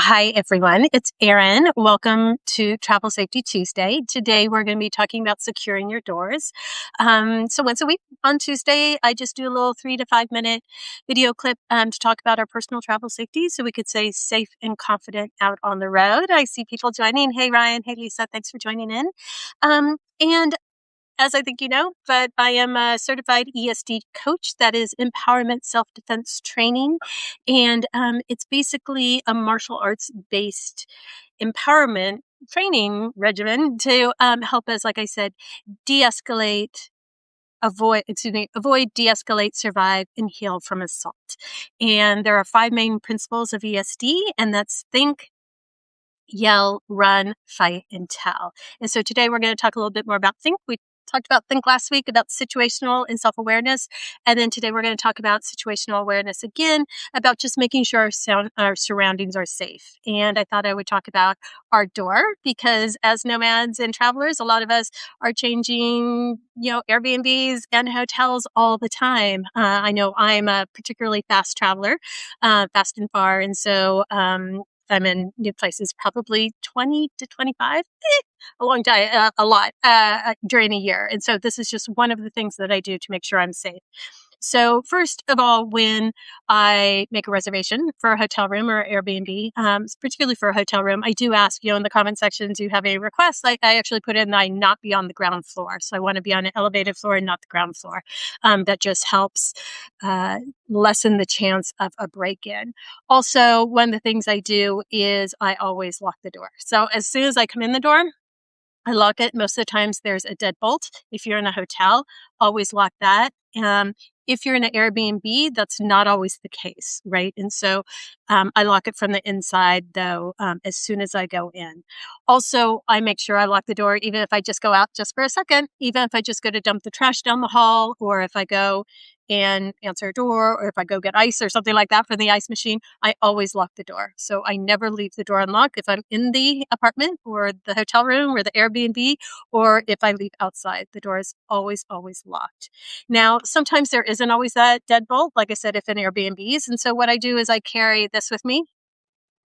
Hi, everyone. It's Erin. Welcome to Travel Safety Tuesday. Today, we're going to be talking about securing your doors. So once a week on Tuesday, I just do a little 3 to 5 minute video clip to talk about our personal travel safety so we could stay safe and confident out on the road. I see people joining. Hey, Ryan. Hey, Lisa. Thanks for joining in. And as I think you know, but I am a certified ESD coach. That is empowerment self-defense training. And it's basically a martial arts based empowerment training regimen to help us, like I said, de-escalate, avoid, de-escalate, survive, and heal from assault. And there are 5 main principles of ESD, and that's think, yell, run, fight, and tell. And so today we're going to talk a little bit more about think. We talked about think last week about situational and self-awareness. And then today we're going to talk about situational awareness again, about just making sure our surroundings are safe. And I thought I would talk about our door because as nomads and travelers, a lot of us are changing, Airbnbs and hotels all the time. I know I'm a particularly fast traveler, fast and far. And so, I'm in new places, probably 20 to 25, a long time, a lot during a year. And so this is just one of the things that I do to make sure I'm safe. So first of all, when I make a reservation for a hotel room or Airbnb, particularly for a hotel room, I do ask, in the comment section, do you have any requests? I actually put in that I not be on the ground floor. So I want to be on an elevated floor and not the ground floor. That just helps lessen the chance of a break-in. Also, one of the things I do is I always lock the door. So as soon as I come in the door, I lock it. Most of the times there's a deadbolt. If you're in a hotel, always lock that. If you're in an Airbnb, that's not always the case, right? And so I lock it from the inside, though, as soon as I go in. Also, I make sure I lock the door, even if I just go out just for a second, even if I just go to dump the trash down the hall, or if I go and answer a door, or if I go get ice or something like that from the ice machine, I always lock the door. So I never leave the door unlocked if I'm in the apartment or the hotel room or the Airbnb, or if I leave outside, the door is always, always locked. Now, sometimes there isn't always that deadbolt, like I said, if in Airbnbs. And so what I do is I carry this with me.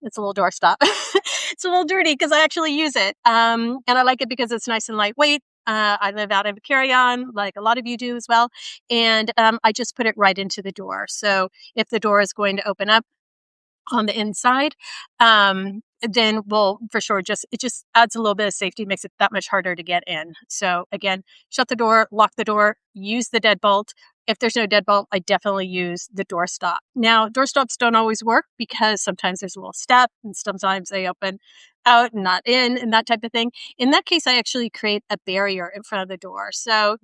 It's a little doorstop. It's a little dirty because I actually use it. And I like it because it's nice and lightweight. I live out of a carry-on, like a lot of you do as well. And I just put it right into the door. So if the door is going to open up on the inside, then we'll for sure it just adds a little bit of safety, makes it that much harder to get in. So again, shut the door, lock the door, use the deadbolt. If there's no deadbolt, I definitely use the doorstop. Now, doorstops don't always work because sometimes there's a little step and sometimes they open out and not in and that type of thing. In that case, I actually create a barrier in front of the door. So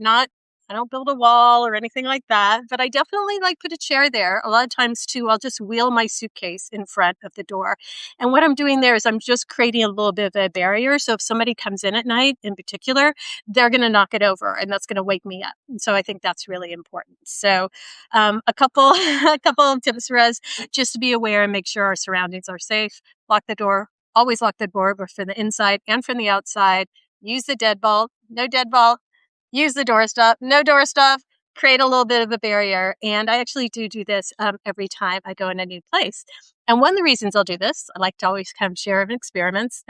I don't build a wall or anything like that, but I definitely put a chair there. A lot of times too, I'll just wheel my suitcase in front of the door. And what I'm doing there is I'm just creating a little bit of a barrier. So if somebody comes in at night in particular, they're going to knock it over and that's going to wake me up. And so I think that's really important. So a couple, a couple of tips for us, just to be aware and make sure our surroundings are safe. Lock the door, always lock the door, both from the inside and from the outside. Use the deadbolt, no deadbolt. Use the doorstop, no doorstop, create a little bit of a barrier. And I actually do this every time I go in a new place. And one of the reasons I'll do this, I like to always come share an experience.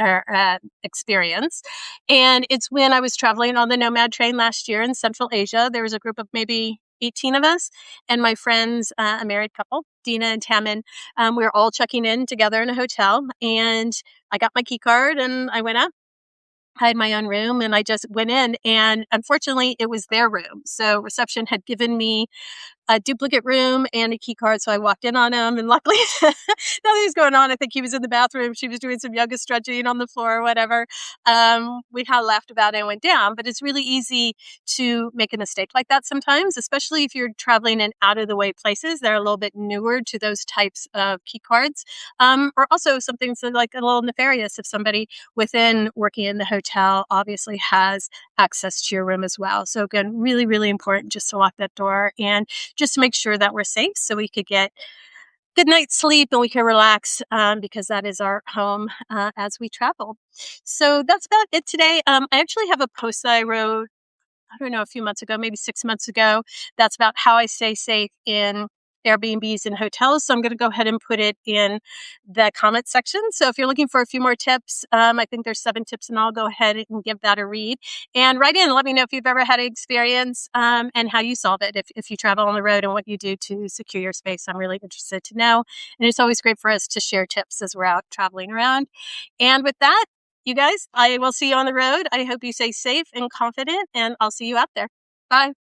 And it's when I was traveling on the Nomad train last year in Central Asia. There was a group of maybe 18 of us and my friends, a married couple, Dina and Tamin. We were all checking in together in a hotel and I got my key card and I went up. I had my own room and I just went in and unfortunately it was their room. So reception had given me a duplicate room and a key card. So I walked in on him and luckily nothing was going on. I think he was in the bathroom. She was doing some yoga stretching on the floor or whatever. We kind of laughed about it and went down, but it's really easy to make a mistake like that sometimes, especially if you're traveling in out of the way places that are a little bit newer to those types of key cards. Or also some things that are like a little nefarious if somebody within working in the hotel obviously has access to your room as well. So again, really, really important just to lock that door and just to make sure that we're safe so we could get good night's sleep and we can relax because that is our home as we travel. So that's about it today. I actually have a post that I wrote, I don't know, a few months ago, maybe 6 months ago. That's about how I stay safe in Airbnbs and hotels. So I'm going to go ahead and put it in the comment section. So if you're looking for a few more tips, I think there's 7 tips, and I'll go ahead and give that a read. And write in and let me know if you've ever had an experience and how you solve it if you travel on the road and what you do to secure your space. I'm really interested to know. And it's always great for us to share tips as we're out traveling around. And with that, you guys, I will see you on the road. I hope you stay safe and confident, and I'll see you out there. Bye.